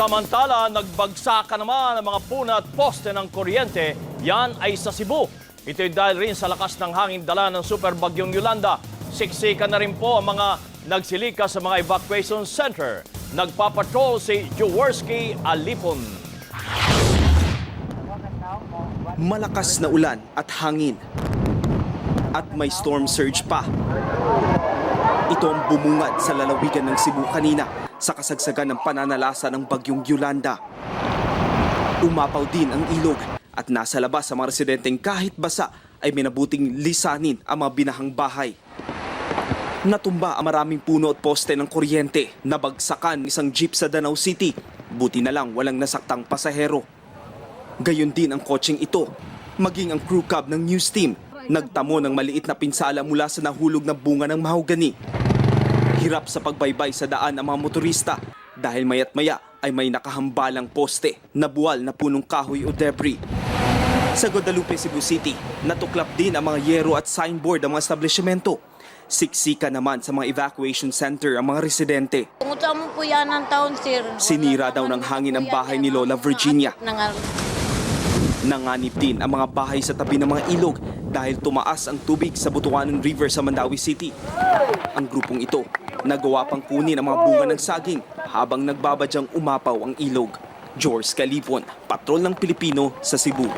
Samantala, nagbagsakan naman ang mga puna at poste ng kuryente. Yan ay sa Cebu. Ito'y dahil rin sa lakas ng hangin dala ng super bagyong Yolanda. Siksikan na rin po ang mga nagsilika sa mga evacuation center. Nagpapatrol si Jaworski Alipon. Malakas na ulan at hangin. At may storm surge pa. Ito ang bumungad sa lalawigan ng Cebu kanina sa kasagsagan ng pananalasa ng bagyong Yolanda. Umapaw din ang ilog at nasa labas sa mga residenteng kahit basa ay minabuting lisanin ang mga binahang bahay. Natumba ang maraming puno at poste ng kuryente. Nabagsakan isang jeep sa Danau City. Buti na lang walang nasaktang pasahero. Gayon din ang kotseng ito. Maging ang crew cab ng news team nagtamo ng maliit na pinsala mula sa nahulog na bunga ng mahogani. Hirap sa pagbaybay sa daan ang mga motorista dahil maya't maya ay may nakahambalang poste na buwal na punong kahoy o debris. Sa Guadalupe, Cebu City, natuklap din ang mga yero at signboard ng mga establishmento. Siksika naman sa mga evacuation center ang mga residente. Punguta mo po yan ng taon, sir. Sinira daw ng hangin ang bahay ni Lola Virginia. Nanganib din ang mga bahay sa tabi ng mga ilog dahil tumaas ang tubig sa Butuanan River sa Mandawi City. Ang grupong ito nagawa pang kunin ang mga bunga ng saging habang nagbabadyang umapaw ang ilog. George Calipon, Patrol ng Pilipino sa Cebu.